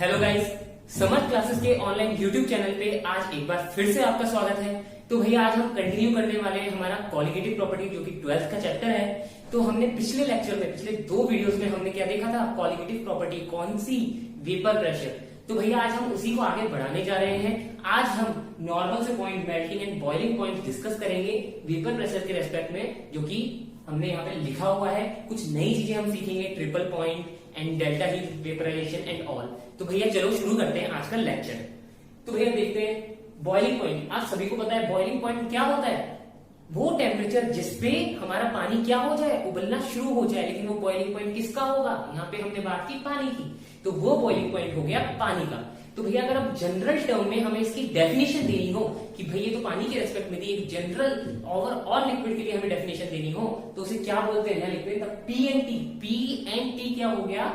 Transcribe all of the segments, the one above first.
Hello guys, summer classes के online YouTube channel पे आज एक बार फिर से आपका स्वागत है। तो भैया आज हम कंटिन्यू करने वाले हैं हमारा कॉलिगेटिव प्रॉपर्टी जो कि 12th का चैप्टर है। तो हमने पिछले लेक्चर में पिछले 2 वीडियोस में हमने क्या देखा था, कॉलिगेटिव प्रॉपर्टी कौन सी, वेपर प्रेशर। तो भैया आज हम उसी को आगे बढ़ाने जा रहे हैं। आज हम नॉर्मल से point, melting and boiling point discuss करेंगे वेपर प्रेशर के रेस्पेक्ट में, जो कि हमने यहाँ पे लिखा हुआ है। कुछ नई चीजें हम सीखेंगे, triple point and delta heat vaporization and all. तो भैया चलो शुरू करते हैं आज का लेक्चर। तो भैया देखते हैं बॉइलिंग पॉइंट। आप सभी को पता है बॉइलिंग पॉइंट क्या होता है, वो टेम्परेचर जिसपे हमारा पानी क्या हो जाए, उबलना शुरू हो जाए। लेकिन वो बॉइलिंग पॉइंट किसका होगा, यहाँ पे हमने बात की पानी की, तो वो बॉइलिंग पॉइंट हो गया पानी का। तो भैया अगर अब जनरल टर्म में हमें इसकी डेफिनेशन देनी हो कि भैया ये तो पानी के रेस्पेक्ट में दी, एक जनरल ओवरऑल लिक्विड के लिए हमें डेफिनेशन देनी हो तो उसे क्या बोलते हैं liquid, P and T. P and T क्या हो गया,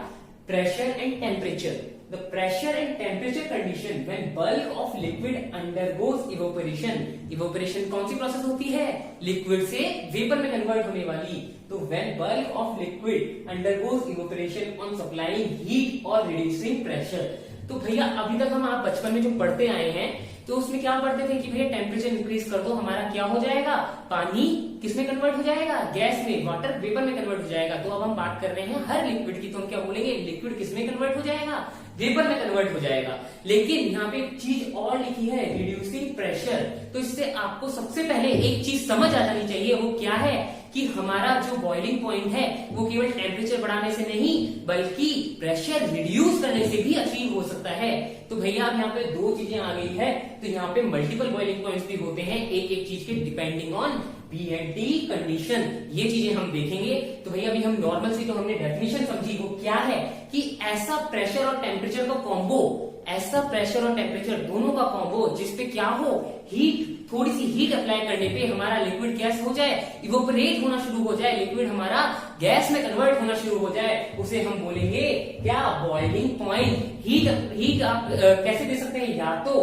pressure and temperature. The pressure and temperature condition when bulk of liquid undergoes evaporation। evaporation कौन सी प्रोसेस होती है, लिक्विड से वेपर में कन्वर्ट होने वाली। तो when bulk of liquid undergoes evaporation on supplying heat or reducing pressure। तो भैया अभी तक हम आप बचपन में जो पढ़ते आए हैं तो उसमें क्या पढ़ते थे कि भैया टेम्परेचर इंक्रीज कर दो, हमारा क्या हो जाएगा, पानी किसमें कन्वर्ट हो जाएगा, गैस में, वाटर वेपर में कन्वर्ट हो जाएगा। तो अब हम बात कर रहे हैं हर लिक्विड की, तो हम क्या बोलेंगे, लिक्विड किसमें कन्वर्ट हो जाएगा, वेपर में कन्वर्ट हो जाएगा। लेकिन यहाँ पे एक चीज और लिखी है, रिड्यूसिंग प्रेशर। तो इससे आपको सबसे पहले एक चीज समझ आ जानी चाहिए, वो क्या है कि हमारा जो बॉइलिंग पॉइंट है वो केवल टेम्परेचर बढ़ाने से नहीं बल्कि प्रेशर रिड्यूस करने से भी अचीव हो सकता है। तो भैया अब यहाँ पे 2 चीजें आ गई है, तो यहाँ पे मल्टीपल बॉइलिंग पॉइंट्स भी होते हैं एक एक चीज के depending on P and T condition. ये चीजें हम देखेंगे। तो भैया अभी हम नॉर्मल सी तो हमने डेफिनेशन समझी, वो क्या है कि ऐसा प्रेशर और टेम्परेचर का कॉम्बो, ऐसा प्रेशर और टेम्परेचर दोनों का कॉम्बो जिसपे क्या हो, हीट, थोड़ी सी हीट अप्लाई करने पे हमारा लिक्विड गैस हो जाए, इवोपरेट होना शुरू हो जाए, लिक्विड हमारा गैस में कन्वर्ट होना शुरू हो जाए, उसे हम बोलेंगे क्या, बॉइलिंग पॉइंट। हीट आप कैसे दे सकते हैं, या तो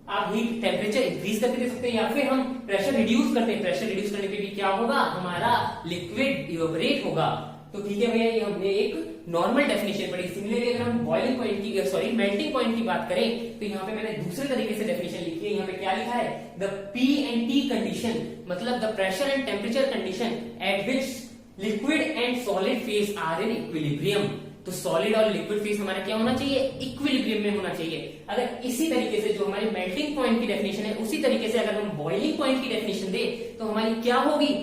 आप हीट टेम्परेचर इंक्रीज करके दे सकते हैं या फिर हम प्रेशर रिड्यूस करते हैं। प्रेशर रिड्यूस करने पे भी क्या होगा, हमारा लिक्विड इवोपरेट होगा। तो ठीक है भैया, ये हमने एक नॉर्मल डेफिनेशन पढ़ी। सिमिलरली अगर हम बॉइलिंग पॉइंट की, सॉरी मेल्टिंग पॉइंट की बात करें तो यहाँ पे मैंने दूसरे तरीके से डेफिनेशन लिखी है। यहाँ पे क्या लिखा है, the P and T condition, मतलब the pressure and temperature condition at which liquid and solid phase are in equilibrium. तो सॉलिड और लिक्विड फेज हमारा क्या होना चाहिए, इक्विलिब्रियम में होना चाहिए। अगर इसी तरीके से जो हमारी मेल्टिंग पॉइंट की डेफिनेशन है उसी तरीके से अगर हम बॉइलिंग पॉइंट की डेफिनेशन दे तो हमारी क्या होगी,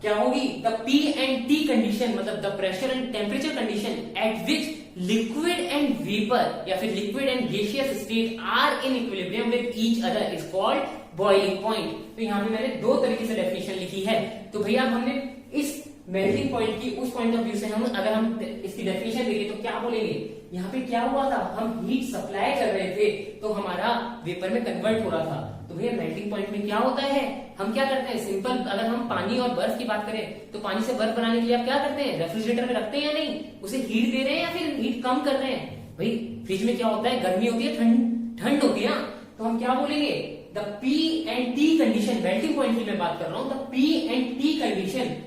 क्या होगी, the P and T condition, मतलब the pressure and temperature condition at which liquid and vapour या फिर liquid and gaseous state are in equilibrium with each other is called boiling point. तो यहाँ पे मैंने 2 तरीके से डेफिनेशन लिखी है। तो भैया हमने इस मेल्टिंग पॉइंट की उस पॉइंट ऑफ व्यू से हम अगर हम इसकी डेफिनेशन देंगे तो क्या बोलेंगे, यहाँ पे क्या हुआ था, हम हीट सप्लाई कर रहे थे तो हमारा वेपर में कन्वर्ट हो रहा था। तो भैया मेल्टिंग पॉइंट में क्या होता है, हम क्या करते हैं, सिंपल अगर हम पानी और बर्फ की बात करें तो पानी से बर्फ बनाने के लिए आप क्या करते हैं, रेफ्रिजरेटर में रखते हैं या नहीं, उसे हीट दे रहे हैं या फिर हीट कम कर रहे हैं। भाई फ्रिज में क्या होता है, गर्मी होती है, ठंड होती है। तो हम क्या बोलेंगे, the P and T condition, melting point की मैं बात कर रहा हूं, the P and T condition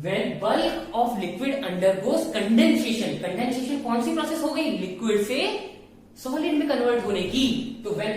when bulk of liquid undergoes condensation। Condensation कौन सी प्रोसेस हो गई, लिक्विड से सॉलिड में कन्वर्ट होने की। तो when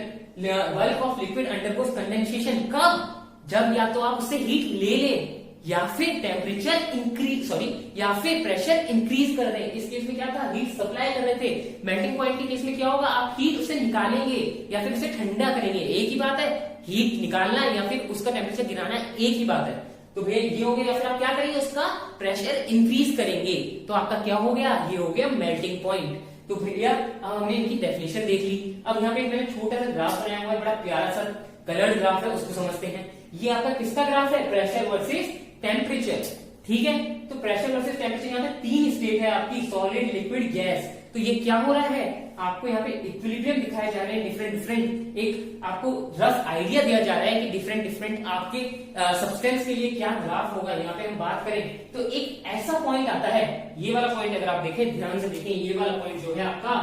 bulk of liquid undergoes condensation, कब, जब या तो आप उससे हीट ले लें या फिर टेम्परेचर इंक्रीज, या फिर प्रेशर इंक्रीज कर रहे हैं। इस केस में क्या था, हीट सप्लाई कर रहे थे। मेल्टिंग पॉइंट के केस में क्या होगा, आप हीट उसे निकालेंगे या फिर उसे ठंडा करेंगे, एक ही बात है, हीट निकालना या फिर उसका टेम्परेचर गिराना एक ही बात है। तो भैया ये हो गया, या फिर आप क्या करेंगे, उसका प्रेशर इंक्रीज करेंगे, तो आपका क्या हो गया, ये हो गया मेल्टिंग पॉइंट। तो भैया अब हमने इनकी डेफिनेशन देख ली। अब यहाँ पे मैंने छोटा सा ग्राफ बनाया हुआ है, बड़ा प्यारा सा कलर्ड ग्राफ है, उसको समझते हैं। ये आपका किसका ग्राफ है, प्रेशर वर्सेस टेम्परेचर, ठीक है। तो प्रेशर वर्सेस टेम्परेचर, यहाँ पे 3 स्टेट है आपकी, सॉलिड, लिक्विड, गैस। तो ये क्या हो रहा है, आपको यहाँ पे इक्विलिब्रियम दिखाए जा रहे हैं, डिफरेंट एक आपको रफ आइडिया दिया जा रहा है कि डिफरेंट आपके सब्सटेंस के लिए क्या ग्राफ होगा। यहाँ पे हम बात करें तो एक ऐसा पॉइंट आता है, ये वाला पॉइंट अगर आप देखें, ध्यान से देखें, ये वाला पॉइंट जो है आपका,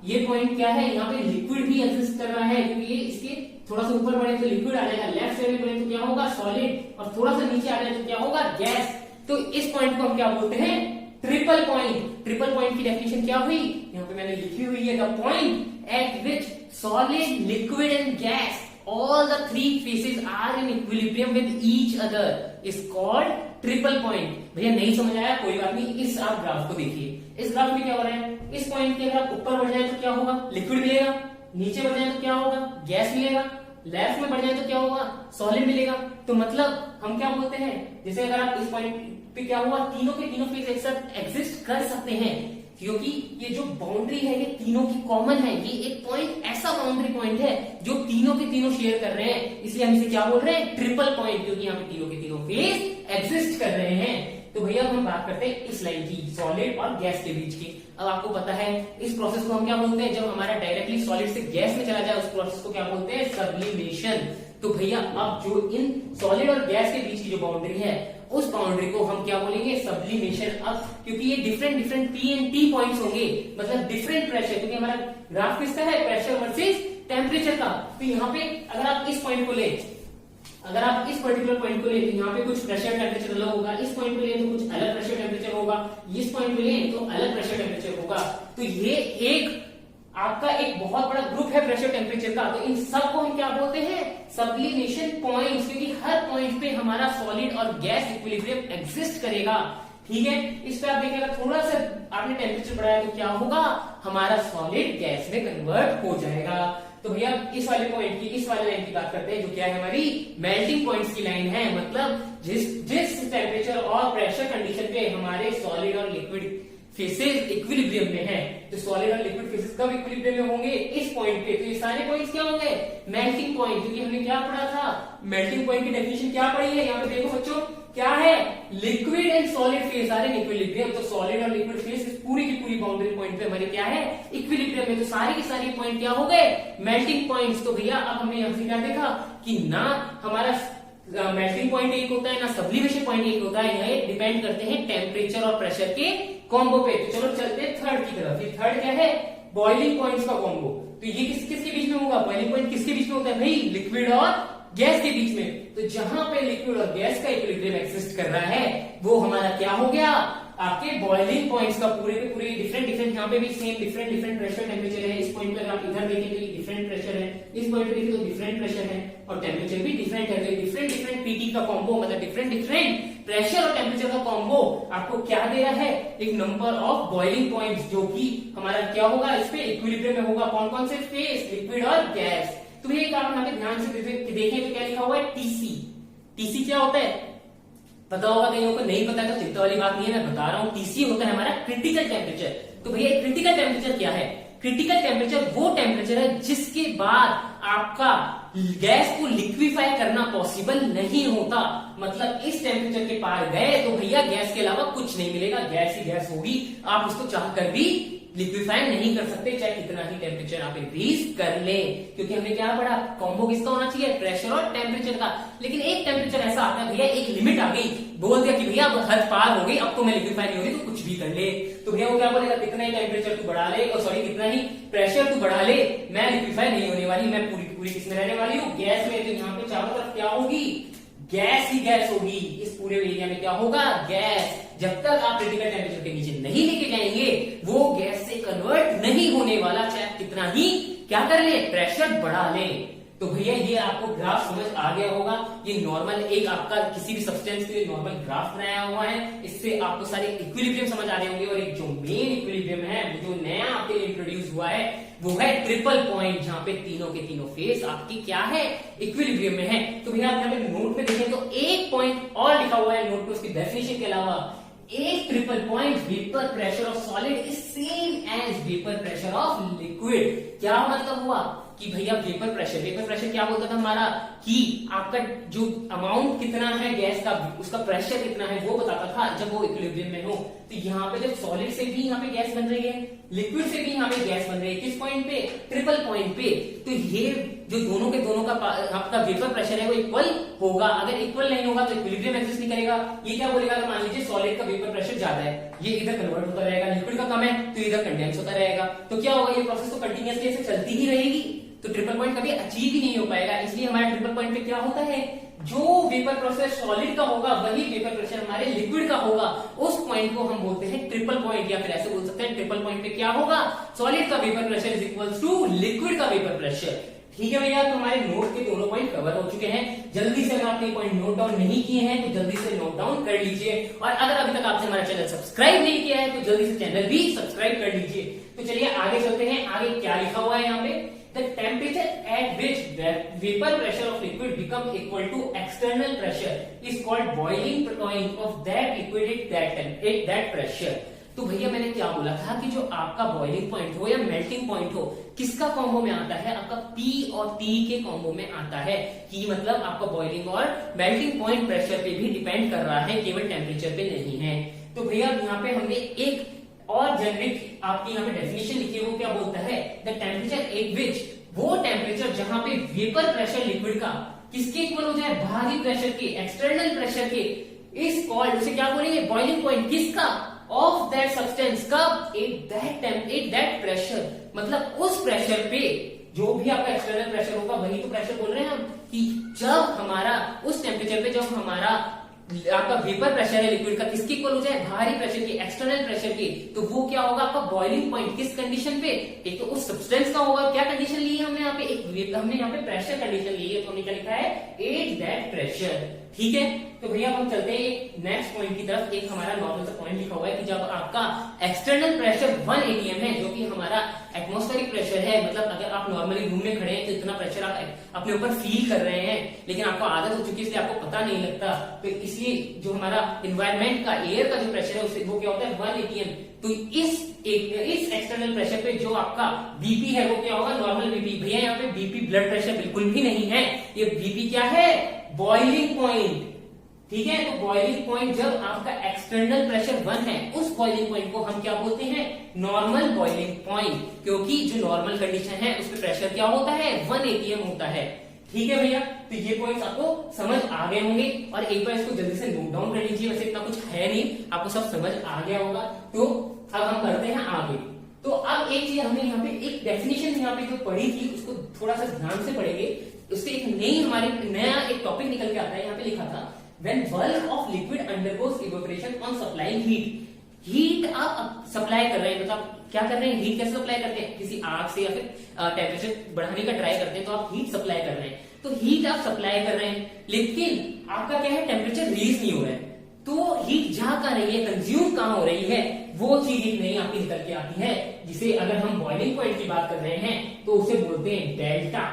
ये पॉइंट क्या है, यहाँ पे लिक्विड भी एग्जिस्ट कर रहा है, क्योंकि ये इसके थोड़ा सा ऊपर बढ़े तो लिक्विड आ जाएगा, लेफ्ट साइड में बढ़े तो क्या होगा, सॉलिड, और थोड़ा सा नीचे आ जाए तो क्या होगा, गैस। तो इस पॉइंट को हम क्या बोलते हैं, ट्रिपल पॉइंट। ट्रिपल पॉइंट की डेफिनेशन क्या हुई, यहाँ पे मैंने लिखी हुई है, the point eight which solid, liquid and gas all the three phases are in equilibrium with each other is called triple point. भैया नहीं समझ आया कोई बात नहीं, इस आप ग्राफ को देखिए, इस ग्राफ में क्या हो रहा है, इस पॉइंट के अगर आप ऊपर बढ़ जाए तो क्या होगा, लिक्विड मिलेगा, नीचे बढ़ जाए तो क्या होगा, गैस मिलेगा, लेफ्ट में बढ़ जाए तो क्या होगा, सॉलिड मिलेगा। तो मतलब हम क्या बोलते हैं, जैसे अगर आप इस पॉइंट पे क्या हुआ, तीनों के तीनों फेज एक साथ एग्जिस्ट कर सकते हैं, क्योंकि ये जो बाउंड्री है ये तीनों की कॉमन है। ये एक पॉइंट ऐसा बाउंड्री पॉइंट है जो तीनों के तीनों शेयर कर रहे हैं, इसलिए हम इसे क्या बोल रहे हैं, ट्रिपल पॉइंट, क्योंकि यहाँ पे तीनों के तीनों फेज एग्जिस्ट कर रहे हैं। तो भैया हम बात करते हैं इस लाइन की, सॉलिड और गैस के बीच की। अब आपको पता है इस प्रोसेस को हम क्या बोलते हैं, जब हमारा डायरेक्टली सॉलिड से गैस में चला जाए उस प्रोसेस को क्या बोलते हैं, सब्लिमेशन। तो भैया अब जो इन सॉलिड और गैस के बीच की जो बाउंड्री है उस बाउंड्री को हम क्या बोलेंगे, सब्लिमेशन। अब क्योंकि ये different P and T points होंगे, मतलब डिफरेंट प्रेशर, क्योंकि हमारा ग्राफ किसका है, प्रेशर वर्सेस टेम्परेचर का। तो यहाँ पे अगर आप इस पॉइंट को ले, अगर आप इस पर्टिकुलर पॉइंट को ले तो यहाँ पे कुछ प्रेशर टेम्परेचर अलग होगा, इस पॉइंट को ले तो कुछ अलग प्रेशर टेम्परेचर होगा, इस पॉइंट को ले तो अलग प्रेशर टेम्परेचर होगा। तो ये एक आपका एक बहुत बड़ा ग्रुप है प्रेशर टेम्परेचर का। तो इन सब को हम क्या बोलते हैं, सब्लिमेशन पॉइंट्स, क्योंकि हर पॉइंट पे हमारा सॉलिड और गैस इक्विलिब्रियम एग्जिस्ट करेगा। ठीक है, इस पे आप देखिएगा थोड़ा सा आपने टेम्परेचर बढ़ाया तो क्या होगा, हमारा सॉलिड गैस में कन्वर्ट हो जाएगा। तो भैया इस वाले पॉइंट की, इस वाले लाइन की बात करते हैं, जो क्या है हमारी मेल्टिंग पॉइंट्स की लाइन है। मतलब जिस टेम्परेचर और प्रेशर कंडीशन पे हमारे सॉलिड और लिक्विड फेसेस इक्विलिब्रियम में है, तो सॉलिड और लिक्विड फेसेस कब इक्विलिब्रियम में होंगे, इस पॉइंट पे। तो ये सारे पॉइंट्स क्या होंगे, मेल्टिंग पॉइंट, क्योंकि हमने क्या पढ़ा था, मेल्टिंग पॉइंट की डेफिनेशन क्या पढ़ी है, यहाँ पे देखो बच्चों क्या है, liquid and solid phase are in equilibrium. तो सॉलिड और लिक्विड फेस इस पूरी की पूरी बाउंड्री पॉइंट पे हमारे क्या है, इक्विलिब्रियम में। तो सारे के सारे पॉइंट क्या हो गए, मेल्टिंग पॉइंट्स। तो भैया अब हमने यहाँ से क्या देखा कि ना हमारा मेल्टिंग पॉइंट एक होता है ना सब्लिमेशन पॉइंट एक होता है, ये डिपेंड करते हैं टेम्परेचर और प्रेशर के कॉम्बो पे। तो चलो चलते हैं थर्ड की तरफ। ये थर्ड क्या है, बॉइलिंग पॉइंट्स का कॉम्बो। तो ये किसके बीच में होगा, बॉइलिंग पॉइंट किसके बीच में होता है भाई, लिक्विड और गैस के बीच में। तो जहां पे लिक्विड और गैस का इक्विलिब्रियम एग्जिस्ट कर रहा है वो हमारा क्या हो गया, आपके बॉइलिंग पॉइंट्स का पूरे के पूरे डिफरेंट यहाँ पे भी सेम डिफरेंट प्रेशर टेम्परेचर है। इस पॉइंट पे अगर आप इधर देखें तो ये डिफरेंट प्रेशर है, इस पॉइंट पे देखें तो डिफरेंट प्रेशर है और टेम्परेचर भी डिफरेंट है। डिफरेंट पीटी का कॉम्बो, मतलब डिफरेंट प्रेशर और टेम्परेचर का कॉम्बो आपको क्या दे रहा है, एक नंबर ऑफ बॉइलिंग पॉइंट्स, जो कि हमारा क्या होगा, इस पे इक्विलिब्रियम में होगा। कौन कौन से फेस, लिक्विड और गैस। तो ये काम यहाँ पे ध्यान से देखें तो क्या लिखा हुआ है, टीसी। टीसी क्या होता है पता होगा, कईयों को नहीं पता तो चिंता वाली बात नहीं है, मैं बता रहा हूं। टीसी होता है हमारा क्रिटिकल टेम्परेचर। तो भैया क्रिटिकल टेम्परेचर क्या है, क्रिटिकल टेम्परेचर वो टेम्परेचर है जिसके बाद आपका गैस को लिक्विफाई करना पॉसिबल नहीं होता। मतलब इस टेम्परेचर के पार गए तो भैया गैस के अलावा कुछ नहीं मिलेगा, गैस ही गैस होगी, आप उसको चाह कर भी लिक्विफाई नहीं कर सकते, चाहे कितना ही टेम्परेचर आप इंक्रीज कर ले। क्योंकि हमने क्या पढ़ा, कॉम्बो किसका होना चाहिए, प्रेशर और टेम्परेचर का। लेकिन एक टेम्परेचर ऐसा आता है भैया, एक लिमिट आ गई, बोल दिया कि भैया अब हद पार हो गई, अब तो मैं लिक्विफाई नहीं होगी तो कुछ भी कर ले। तो भैया वो क्या बोलेगा, कितना ही टेम्परेचर तू बढ़ा ले, और सॉरी कितना ही प्रेशर तू बढ़ा ले, मैं लिक्विफाई नहीं होने वाली, मैं पूरी पूरी किसमें रहने वाली हूँ, गैस में। तो यहाँ पे चारों तरफ क्या होगी, गैस ही गैस होगी। इस पूरे एरिया में क्या होगा, गैस। जब तक आप क्रिटिकल टेम्परेचर के नीचे नहीं लेके जाएंगे वो गैस से कन्वर्ट नहीं होने वाला, चाहे कितना ही क्या कर ले, प्रेशर बढ़ा ले। तो भैया ये आपको ग्राफ समझ आ गया होगा। ये नॉर्मल एक आपका किसी भी सब्सटेंस के लिए नॉर्मल ग्राफ बनाया हुआ है, इससे आपको सारे इक्विलिब्रियम समझ आ रहे होंगे। और एक जो मेन इक्विलिब्रियम है, जो नया आपके लिए इंट्रोड्यूस हुआ है, वो है ट्रिपल पॉइंट, जहां पे तीनों के तीनों फेस आपकी क्या है, इक्विलिब्रियम में है। तो भैया आप यहाँ पे नोट में देखें तो एक पॉइंट और लिखा हुआ है नोट में, उसकी डेफिनेशन के अलावा, एक triple point vapour pressure of solid is same as vapour pressure of liquid. क्या मतलब हुआ कि भैया वेपर प्रेशर क्या बोलता था हमारा, कि आपका जो अमाउंट कितना है गैस का, उसका प्रेशर कितना है वो बताता था जब वो इक्विलिब्रियम में हो। तो यहाँ पे जब सॉलिड से भी यहाँ पे गैस बन रही है, लिक्विड से भी यहाँ पे गैस बन रही है, किस पॉइंट पे, ट्रिपल पॉइंट पे। तो ये जो दोनों के दोनों का आपका वेपर प्रेशर है वो इक्वल होगा। अगर इक्वल नहीं होगा तो इक्विलिब्रियम एग्जिस्ट नहीं करेगा। ये क्या बोलेगा, अगर मान लीजिए सॉलिड का वेपर प्रेशर ज्यादा है, ये इधर कन्वर्ट होता रहेगा, लिक्विड का कम है तो इधर कंडेंस होता रहेगा। तो क्या होगा, ये प्रोसेस तो कंटिन्यूअसली ऐसे चलती ही रहेगी, तो ट्रिपल पॉइंट कभी अचीव ही नहीं हो पाएगा। इसलिए हमारे ट्रिपल पॉइंट पे क्या होता है, जो वेपर प्रेशर सॉलिड का होगा वही वेपर प्रेशर हमारे लिक्विड का होगा। उस पॉइंट को हम बोलते हैं ट्रिपल पॉइंट, या फिर ऐसे बोल सकते हैं ट्रिपल पॉइंट पे क्या होगा, सॉलिड का vapour pressure is equal to liquid का वेपर प्रेशर। ठीक है भैया, तो हमारे नोट के दोनों पॉइंट कवर हो चुके हैं। जल्दी से अगर आपने पॉइंट नोट डाउन नहीं किए हैं तो जल्दी से नोट डाउन कर लीजिए, और अगर अभी तक आपने हमारा चैनल सब्सक्राइब नहीं किया है तो जल्दी से चैनल भी सब्सक्राइब कर लीजिए। तो चलिए आगे चलते हैं। आगे क्या लिखा हुआ है यहाँ पे, the temperature at which vapour pressure of liquid become equal to external pressure is called boiling point of that liquid at that pressure. तो भैया मैंने क्या बोला था कि जो आपका बॉइलिंग पॉइंट हो या मेल्टिंग पॉइंट हो, किसका कॉम्बो में आता है, आपका P और T के कॉम्बो में आता है। कि मतलब आपका बॉइलिंग और मेल्टिंग पॉइंट प्रेशर पे भी डिपेंड कर रहा है, केवल टेम्परेचर पे नहीं है। तो भैया यहाँ पे हमने एक और जेनरिक आपकी यहाँ पे डेफिनेशन लिखी है, वो क्या बोलता है, द टेम्परेचर एट विच, वो टेम्परेचर जहां पे वेपर प्रेशर लिक्विड का किसके इक्वल हो जाए, बाहरी प्रेशर के, एक्सटर्नल प्रेशर के, इज कॉल्ड, उसे क्या बोलेंगे, बॉइलिंग पॉइंट किसका, ऑफ दैट सब्सटेंस, कब, एट दैट प्रेशर, मतलब उस प्रेशर पे, जो भी आपका एक्सटर्नल प्रेशर होगा वही तो प्रेशर बोल रहे हैं हम, कि जब हमारा उस टेम्परेचर पे जब हमारा आपका वेपर प्रेशर है लिक्विड का किसके इक्वल हो जाए, बाहरी प्रेशर के, एक्सटर्नल प्रेशर के, तो वो क्या होगा आपका बॉइलिंग पॉइंट, किस कंडीशन पे, एक तो उस सब्सटेंस का होगा, क्या कंडीशन ली है हमने यहाँ पे, एक हमने यहाँ पे प्रेशर कंडीशन ली है, तो हमने क्या लिखा है, एट दैट प्रेशर। ठीक है, तो भैया हम चलते हैं नेक्स्ट पॉइंट की तरफ। एक हमारा नॉर्मल सा पॉइंट लिखा हुआ है कि जब आपका एक्सटर्नल प्रेशर 1 atm है, जो कि हमारा एटमॉस्फेरिक प्रेशर है, मतलब अगर आप नॉर्मली रूम में खड़े हैं तो इतना प्रेशर आप अपने ऊपर फील कर रहे हैं, लेकिन आपको आदत हो चुकी है इसलिए आपको पता नहीं लगता, तो इसलिए जो हमारा इन्वायरमेंट का, एयर का जो प्रेशर है उससे वो क्या होता है, 1 atm। तो इस एक्सटर्नल प्रेशर पे जो आपका बीपी है वो क्या होगा, नॉर्मल बीपी। भैया यहाँ पे बीपी ब्लड प्रेशर बिल्कुल भी नहीं है, ये बीपी क्या है, बॉइलिंग पॉइंट। ठीक है, तो बॉइलिंग पॉइंट जब आपका एक्सटर्नल प्रेशर 1 है, उस बॉइलिंग पॉइंट को हम क्या बोलते हैं, नॉर्मल बॉइलिंग पॉइंट, क्योंकि जो नॉर्मल कंडीशन है उसमें प्रेशर क्या होता है, 1 atm होता है। ठीक है भैया, तो ये पॉइंट्स आपको समझ आ गए होंगे, और एक बार इसको जल्दी से नोट डाउन कर लीजिए, वैसे इतना कुछ है नहीं, आपको सब समझ आ गया होगा। तो अब हम करते हैं आगे। तो अब एक चीज हमने यहाँ पे एक डेफिनेशन यहाँ पे जो पढ़ी थी उसको थोड़ा सा ध्यान से पढ़ेंगे, उससे एक नया एक टॉपिक निकल के आता है। यहाँ पे लिखा था, when bulk of liquid undergoes evaporation on supplying heat, heat आप सप्लाई कर रहे हैं, मतलब क्या कर रहे हैं, हीट कैसे सप्लाई करते हैं, किसी आग से या फिर टेम्परेचर बढ़ाने का ट्राई करते हैं, तो आप हीट सप्लाई कर रहे हैं, तो हीट आप सप्लाई कर रहे हैं, लेकिन आपका क्या है, टेम्परेचर रिलीज नहीं हो रहा है, तो हीट जहां कहां रही है, कंज्यूम कहां हो रही है, वो चीज एक नई आपकी निकल के आती है, जिसे अगर हम बॉइलिंग पॉइंट की बात कर रहे हैं तो उसे बोलते हैं डेल्टा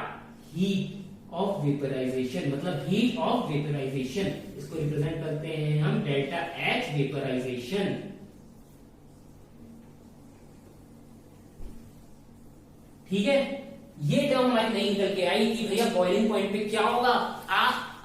हीट ऑफ वेपराइजेशन, मतलब हीट ऑफ वेपराइजेशन, इसको रिप्रेजेंट करते हैं हम डेल्टा एच वेपराइजेशन। ठीक है, ये टर्म हमारी नई निकल के आई कि भैया बॉइलिंग पॉइंट पे क्या होगा,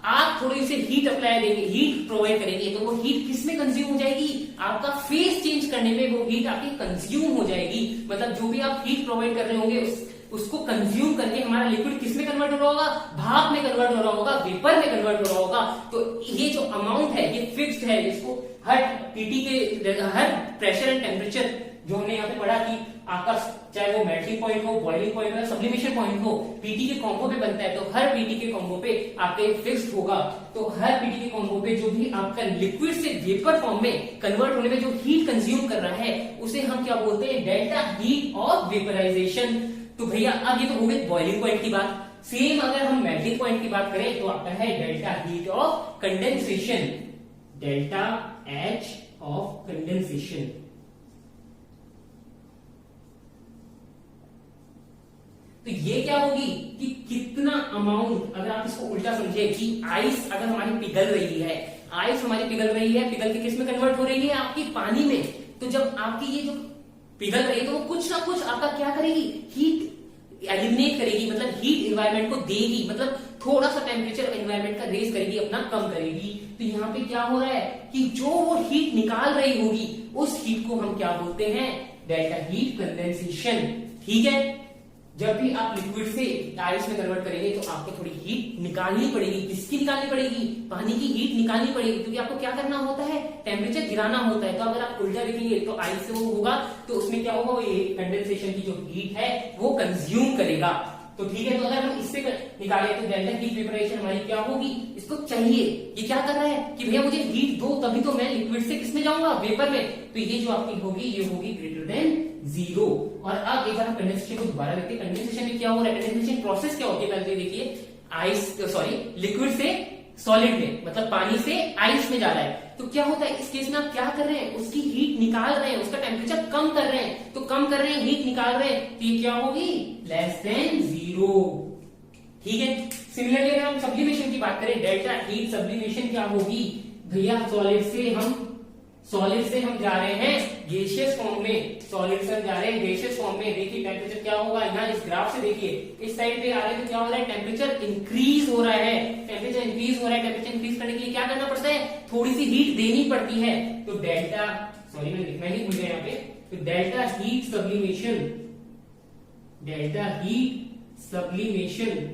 आप थोड़ी सी हीट अप्लाई देंगे, हीट प्रोवाइड करेंगे, तो वो हीट किसमें कंज्यूम हो जाएगी, आपका फेस चेंज करने में वो हीट आपकी कंज्यूम हो जाएगी, मतलब जो भी आप हीट प्रोवाइड कर रहे होंगे उसको कंज्यूम करके हमारा लिक्विड किसमें कन्वर्ट हो रहा होगा, भाप में कन्वर्ट हो रहा होगा, वेपर में कन्वर्ट हो रहा होगा। तो ये जो अमाउंट है ये फिक्स्ड है, इसको हर पीटी के हर प्रेशर एंड टेम्परेचर जो हमने यहाँ पे पढ़ा कि आपका चाहे वो मेल्टिंग पॉइंट हो, बॉइलिंग पॉइंट हो, सब्लिमेशन पॉइंट हो, पीटी के कॉम्बो पे बनता है, तो हर पीटी के कॉम्बो पे आपके फिक्स्ड होगा। तो हर पीटी के कॉम्बो पे जो भी आपका लिक्विड से वेपर फॉर्म में कन्वर्ट होने में जो हीट कंज्यूम कर रहा है उसे हम क्या बोलते हैं, डेल्टा हीट ऑफ वेपराइजेशन। तो भैया अब ये तो हो गई बॉइलिंग पॉइंट की बात। सेम अगर हम मेल्टिंग पॉइंट की बात करें तो आता है delta heat of condensation, delta H of condensation. तो ये क्या होगी कि कितना अमाउंट, अगर आप इसको उल्टा समझे कि आइस अगर हमारी पिघल रही है, आइस हमारी पिघल रही है, पिघल के किस में कन्वर्ट हो रही है, आपकी पानी में। तो जब आपकी ये जो पिघल रही है तो वो कुछ ना कुछ आपका क्या करेगी, हीट एलिमिनेट करेगी, मतलब हीट एनवायरनमेंट को देगी, मतलब थोड़ा सा टेम्परेचर एनवायरनमेंट का रेज करेगी, अपना कम करेगी। तो यहाँ पे क्या हो रहा है कि जो वो हीट निकाल रही होगी उस हीट को हम क्या बोलते हैं, डेल्टा हीट कंडेंसेशन। ठीक है, जब भी आप लिक्विड से आइस में कन्वर्ट करेंगे तो आपको थोड़ी हीट निकालनी पड़ेगी। किसकी निकालनी पड़ेगी, पानी की हीट निकालनी पड़ेगी, क्योंकि आपको क्या करना होता है, टेम्परेचर गिराना होता है। तो अगर आप उल्टा देखेंगे तो आइस से वो होगा तो उसमें क्या होगा, वो कंडेंसेशन की जो हीट है वो कंज्यूम करेगा। तो ठीक है, तो अगर हम इससे निकाले तो डेल्टा हीट वेपराइजेशन हमारी क्या होगी, इसको चाहिए, ये क्या कर रहा है कि भैया मुझे हीट दो तभी तो मैं लिक्विड से किसमें जाऊंगा, वेपर में, तो ये जो आपकी होगी ये होगी ग्रेटर देन 0। और अब एक बार हम कंडेंसेशन को दोबारा देखते हैं, कंडेंसेशन में क्या हो रहा है, कंडेंसेशन प्रोसेस क्या होती है पहले देखिए, लिक्विड से सॉलिड में, मतलब पानी से आइस में जा रहा है, तो क्या होता है इस केस में आप क्या कर रहे हैं, उसकी हीट निकाल रहे हैं, उसका टेम्परेचर कम कर रहे हैं, तो कम कर रहे हैं, हीट निकाल रहे हैं, तो ये क्या होगी लेस देन 0। ठीक है, सिमिलरली अगर हम सब्लिमेशन की बात करें, डेल्टा हीट सब्लिमेशन क्या होगी भैया, सॉलिड से हम जा रहे हैं गैसियस फॉर्म में, सॉलिड से हम जा रहे हैं गैसियस फॉर्म में, देखिए टेम्परेचर क्या होगा, यहाँ इस ग्राफ से देखिए इस साइड पे आ रहा है तो क्या हो रहा है, टेम्परेचर इंक्रीज हो रहा है, टेम्परेचर इंक्रीज हो रहा है, टेम्परेचर इंक्रीज करने के लिए क्या करना पड़ता है, थोड़ी सी हीट देनी पड़ती है, तो डेल्टा, सॉरी मैं लिखना ही भूल गया यहाँ पे, तो डेल्टा हीट सब्लिमेशन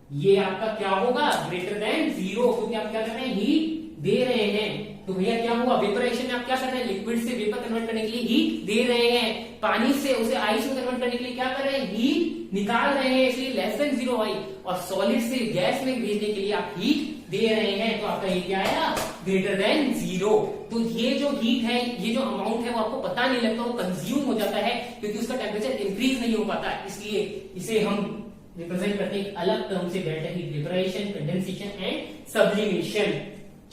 ये आपका क्या होगा ग्रेटर देन 0, क्योंकि आप क्या कर रहे हैं, हीट दे रहे हैं। तो भैया क्या हुआ, वेपराइजेशन में आप क्या कर रहे हैं, लिक्विड से वेपर कन्वर्ट करने के लिए हीट दे रहे हैं, पानी से उसे आइस में कन्वर्ट करने के लिए क्या कर रहे हैं, हीट निकाल रहे हैं, इसलिए लेस देन 0 आई, और सॉलिड से गैस में भेजने के लिए आप हीट दे रहे हैं, तो आपका ये क्या आया ग्रेटर देन 0। तो ये जो हीट है, ये जो अमाउंट है वो आपको पता नहीं लगता, वो कंज्यूम हो जाता है क्योंकि उसका टेम्परेचर इंक्रीज नहीं हो पाता, इसलिए इसे हम रिप्रेजेंट करते हैं अलग टर्म से, delta heat vaporization, condensation and sublimation.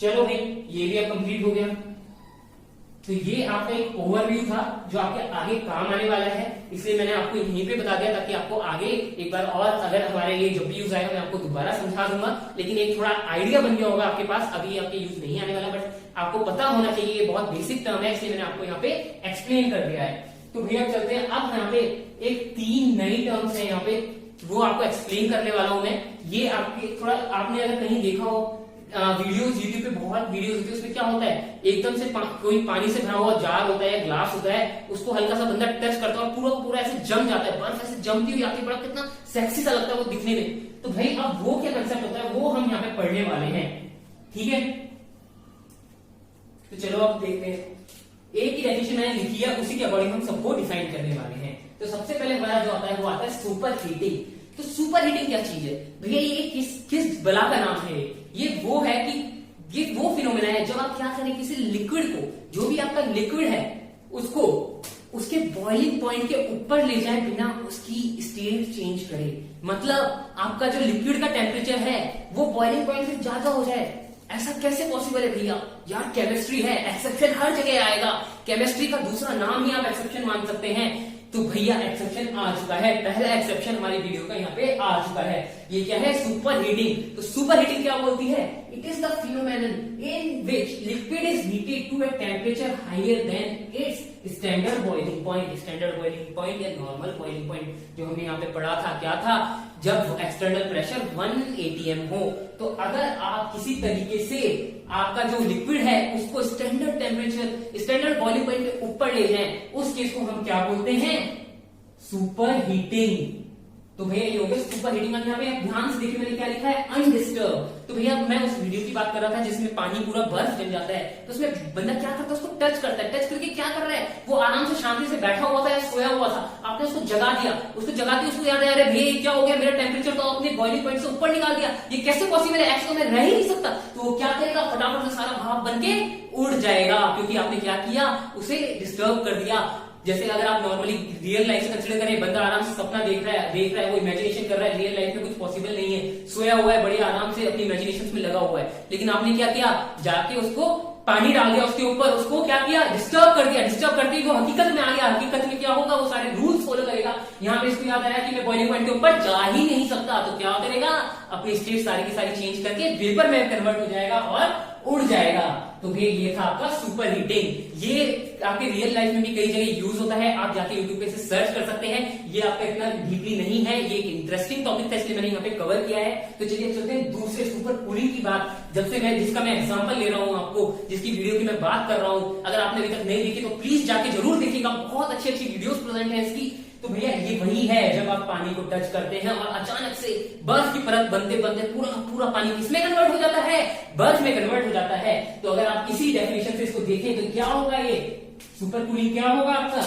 चलो भाई ये भी अब कंप्लीट हो गया, तो ये आपका एक ओवरव्यू था जो आपके आगे काम आने वाला है, इसलिए मैंने आपको यहीं पे बता दिया ताकि आपको आगे एक बार और अगर हमारे ये जब भी यूज आएगा मैं आपको दोबारा समझा दूंगा, लेकिन एक थोड़ा आइडिया बन गया होगा आपके पास, अभी आपके यूज नहीं आने वाला, बट आपको पता होना चाहिए, ये बहुत बेसिक टर्म है, इसलिए मैंने आपको यहाँ पे एक्सप्लेन कर दिया है। तो भैया चलते हैं, अब यहाँ पे एक 3 नई टर्म्स है यहाँ पे, वो आपको एक्सप्लेन करने वाला हूं मैं। ये आपके थोड़ा आपने अगर कहीं देखा हो वीडियोस, यूट्यूब पे बहुत वीडियोस होती है, उसमें क्या होता है एकदम से कोई पानी से भरा हुआ जार होता है, ग्लास होता है, उसको हल्का सा बंदा टच करता है और पूरा पूरा ऐसे जम जाता है, बर्फ ऐसे जमती हुई आती है, बड़ा कितना सेक्सी सा लगता है वो दिखने में। तो भाई अब वो क्या कंसेप्ट होता है वो हम यहाँ पे पढ़ने वाले हैं, ठीक है। तो चलो अब देखते हैं, एक ही डेफिनेशन मैंने लिखी है, उसी के अकॉर्डिंग हम सबको डिफाइन करने वाले हैं। तो सबसे पहले हमारा जो आता है वो आता है सुपर हीटिंग। तो सुपर हीटिंग क्या चीज है भैया, ये किस बला का नाम है, ये वो है कि ये वो फिनोमेना है जब आप क्या करें, किसी लिक्विड को, जो भी आपका लिक्विड है उसको उसके बॉइलिंग पॉइंट के ऊपर ले जाए बिना उसकी स्टेट चेंज करे, मतलब आपका जो लिक्विड का टेम्परेचर है वो बॉइलिंग पॉइंट से ज्यादा हो जाए। ऐसा कैसे पॉसिबल है भैया, यार केमिस्ट्री है, एक्सेप्शन हर जगह आएगा, केमिस्ट्री का दूसरा नाम ही आप एक्सेप्शन मान सकते हैं। तो भैया एक्सेप्शन आ चुका है, पहला एक्सेप्शन हमारी वीडियो का यहाँ पे आ चुका है, ये क्या है सुपर हीटिंग। तो सुपर हीटिंग क्या बोलती है, it is the phenomenon in which liquid is heated to a temperature higher than its standard boiling point. Standard boiling point या नॉर्मल बॉइलिंग पॉइंट जो हमने यहाँ पे पढ़ा था, क्या था, जब एक्सटर्नल प्रेशर 1 atm हो, तो अगर आप किसी तरीके से आपका जो लिक्विड है उसको standard temperature, standard boiling point के ऊपर ले जाएं, उस केस को हम क्या बोलते हैं, सुपर हीटिंग। तो भैया ये हो गया सुपर हीटिंग। यहाँ पे ध्यान से देखिए मैंने क्या लिखा है, अनडिस्टर्ब। तो भैया मैं उस वीडियो की बात कर रहा था जिसमें पानी पूरा बर्फ जम जाता है, तो उसमें बंदा क्या करता है, उसको टच करता है, टच करके क्या कर रहा है, वो आराम से शांति से बैठा हुआ था या सोया हुआ था, आपने उसको जगा दिया, उसको जगा दिया, उसको याद है अरे भैया क्या हो गया, मेरा टेम्परेचर तो आपने बॉइलिंग पॉइंट से ऊपर निकाल दिया, ये कैसे पॉसिबल है, ऐसे तो मैं रह ही नहीं सकता। तो वो क्या करेगा, फटाफट से सारा भाप बन के उड़ जाएगा, क्योंकि आपने क्या किया, उसे डिस्टर्ब कर दिया। जैसे अगर आप नॉर्मली रियल लाइफ से कंसिडर करें, बंदा आराम से सपना देख रहा है, वो इमेजिनेशन कर रहा है, रियल लाइफ में कुछ पॉसिबल नहीं है, सोया हुआ है, बड़े आराम से अपनी इमेजिनेशन में लगा हुआ है, लेकिन आपने क्या किया, जाके उसको पानी डाल दिया उसके ऊपर, उसको क्या किया, डिस्टर्ब कर दिया, डिस्टर्ब करते ही वो हकीकत में आ गया, हकीकत में क्या होगा, वो सारे रूल्स फॉलो करेगा। यहाँ पे इसको याद आया कि मैं बॉइलिंग पॉइंट के ऊपर जा ही नहीं सकता, तो क्या करेगा, अपनी स्टेट सारी की सारी चेंज करके वेपर में कन्वर्ट हो जाएगा और उड़ जाएगा। तो भैया ये था आपका सुपर हीटिंग। ये आपके रियल लाइफ में भी कई जगह यूज होता है, आप जाके यूट्यूब पे से सर्च कर सकते हैं। ये आपका इतना डीपली नहीं है, ये एक इंटरेस्टिंग टॉपिक था इसलिए मैंने यहाँ पे कवर किया है। तो चलिए चलते हैं दूसरे सुपर कूलिंग की बात, जिसका मैं एग्जांपल ले रहा हूँ आपको, जिसकी वीडियो की मैं बात कर रहा हूँ। अगर आपने अभी तक नहीं देखी तो प्लीज जाके जरूर देखिएगा, बहुत अच्छी अच्छी वीडियोस प्रेजेंट है इसकी। तो भैया ये वही है जब आप पानी को टच करते हैं और अचानक से बर्फ की परत बनते बनते पूरा पूरा पानी किसमें कन्वर्ट हो जाता है, बर्फ में कन्वर्ट हो जाता है। तो अगर आप इसी डेफिनेशन से इसको देखें तो क्या होगा, ये सुपर कूलिंग क्या होगा आपका,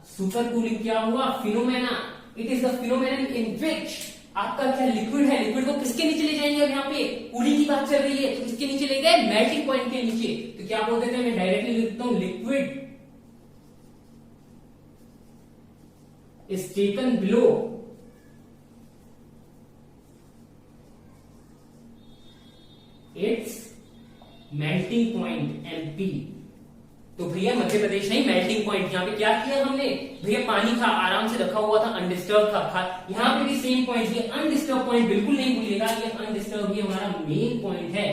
सुपर कूलिंग क्या हुआ, phenomena it is the phenomenon in which आपका क्या लिक्विड है, लिक्विड को किसके नीचे ले जाएंगे, अब यहाँ पे कूलिंग की बात चल रही है तो किसके नीचे ले गए, मेल्टिंग पॉइंट के नीचे। तो क्या बोलते थे, मैं डायरेक्टली लिखता हूं liquid is taken below it's melting point MP। तो भैया मध्य प्रदेश नहीं, मेल्टिंग पॉइंट। यहाँ पे क्या किया हमने, भैया पानी था आराम से रखा हुआ था, अनडिस्टर्ब था। यहाँ पे भी सेम पॉइंट, ये अनडिस्टर्ब पॉइंट बिल्कुल नहीं भूलिएगा, ये अनडिस्टर्ब ये हमारा मेन पॉइंट है।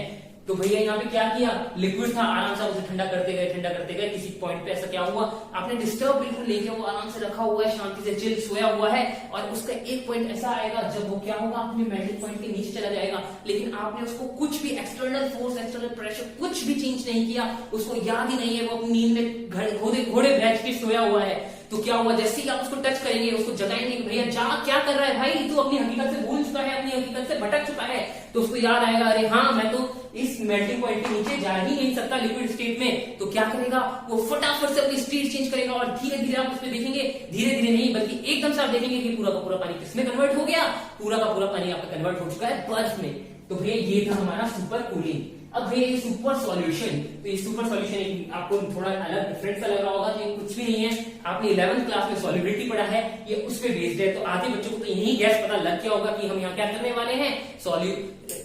तो भैया यहाँ पे क्या किया, लिक्विड था आराम से उसे ठंडा करते गए, किसी पॉइंट पे ऐसा क्या हुआ, आपने डिस्टर्ब बिल्कुल नहीं किया, वो आराम से रखा हुआ है, शांति से चिल सोया हुआ है, और उसका एक पॉइंट ऐसा आएगा जब वो क्या होगा, अपने मेल्टिंग पॉइंट के नीचे चला जाएगा। लेकिन आपने उसको कुछ भी एक्सटर्नल फोर्स, एक्सटर्नल प्रेशर कुछ भी चेंज नहीं किया, उसको याद ही नहीं है, वो अपनी नींद में घोड़े भैंस के सोया हुआ है। तो क्या हुआ, जैसे ही आप उसको टच करेंगे, उसको जगाएंगे कि भैया जा, क्या कर रहा है भाई, तू अपनी हकीकत से भूल चुका है, अपनी हकीकत से भटक चुका है। तो उसको याद आएगा, अरे हाँ मैं तो इस मेल्टिंग पॉइंट के नीचे जा ही नहीं सकता लिक्विड स्टेट में। तो क्या करेगा, वो फटाफट से अपनी स्पीड चेंज करेगा, और धीरे धीरे आप उसमें देखेंगे, धीरे धीरे नहीं बल्कि एकदम से आप देखेंगे कि पूरा का पूरा पानी किसमें कन्वर्ट हो गया, पूरा का पूरा पानी आपका कन्वर्ट हो चुका है बर्फ में। तो भैया ये था हमारा सुपर कूलिंग। अब भैया ये सुपर सॉल्यूशन, तो ये सुपर सॉल्यूशन आपको थोड़ा अलग डिफरेंट सा लग रहा होगा कि ये कुछ भी नहीं है, आपने 11th क्लास में सॉल्युबिलिटी पढ़ा है, ये उस पे बेस्ड है। तो आधे बच्चों को तो यही गैस पता लग गया होगा कि हम यहाँ क्या करने वाले हैं,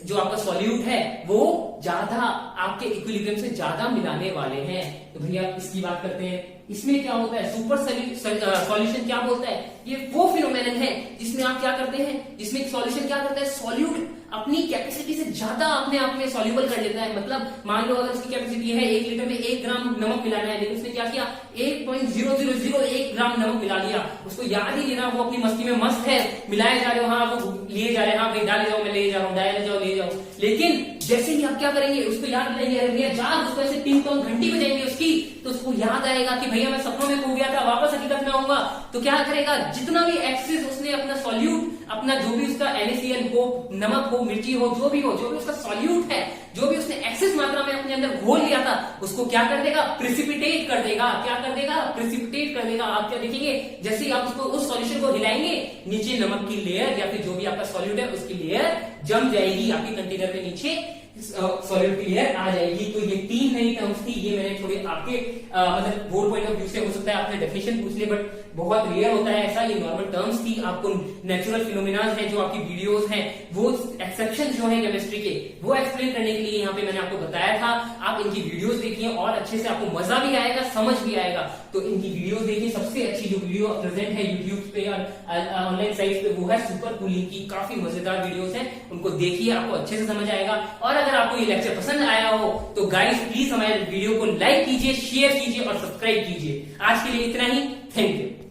जो आपका सॉल्यूट है वो ज्यादा आपके इक्विलिब्रियम से ज्यादा मिलाने वाले हैं। तो भैया इसकी बात करते हैं, इसमें क्या होता है, सुपर सॉल्यूशन क्या बोलता है, ये वो फिनोमेनन है जिसमें आप क्या करते हैं, जिसमें सॉल्यूशन क्या करता है, सॉल्यूट अपनी कैपेसिटी से ज्यादा अपने आप में सॉल्यूबल कर लेता है। मतलब मान लो अगर उसकी कैपेसिटी है 1 लीटर में 1 ग्राम नमक मिलाना है, लेकिन उसने क्या किया, 1.0001 ग्राम नमक मिला लिया, उसको याद ही लेना, वो अपनी मस्ती में मस्त है, मिलाए जा रहे हो, हाँ वो लिए जा रहे हैं, हाँ भाई डाले जाओ, मैं ले जा रहा हूँ, डाले जाओ ले जाओ। लेकिन जैसे ही आप क्या करेंगे, उसको याद नहीं है, भैया जा, उसको ऐसे टिंग टोंग घंटी बजाएंगे उसकी, तो उसको याद आएगा कि भैया मैं सपनों में खो गया था, वापस हकीकत में आऊंगा। तो क्या करेगा, जितना भी एक्सेस उसने अपना सॉल्यूट, अपना जो भी उसका NaCl हो, नमक हो, मिर्ची हो, जो भी उसका सॉल्यूट है, जो भी उसने एक्सेस मात्रा में अपने अंदर घोल लिया था, उसको क्या कर देगा, प्रिसिपिटेट कर देगा। क्या कर देगा, प्रिसिपिटेट कर देगा। आप क्या देखेंगे, जैसे ही आप उसको उस सॉल्यूशन को हिलाएंगे, नीचे नमक की लेयर या फिर जो भी आपका सॉल्यूट है उसकी लेयर जम जाएगी, आपके कंटेनर के नीचे सॉलिड की लेयर आ जाएगी। तो ये 3 नई टर्म्स थी, ये मैंने थोड़ी आपके मतलब बोर्ड पॉइंट ऑफ व्यू से हो सकता है आपने डेफिनेशन पूछ ली, बट बहुत रेयर होता है ऐसा, ये नॉर्मल टर्म्स थी। आपको नेचुरल फिनोमिनाज है जो आपकी वीडियोस हैं, वो एक्सेप्शन जो है केमिस्ट्री के, वो एक्सप्लेन करने के लिए यहाँ पे मैंने आपको बताया था। आप इनकी वीडियोस देखिए और अच्छे से आपको मजा भी आएगा, समझ भी आएगा। तो इनकी वीडियोस देखिए, सबसे अच्छी जो वीडियो प्रेजेंट है यूट्यूब पे और ऑनलाइन साइट पे वो है सुपर कूलिंग की, काफी मजेदार वीडियोस हैं, उनको देखिए, आपको अच्छे से समझ आएगा। और अगर आपको ये लेक्चर पसंद आया हो तो गाइस प्लीज हमारे वीडियो को लाइक कीजिए, शेयर कीजिए और सब्सक्राइब कीजिए। आज के लिए इतना ही, थैंक यू।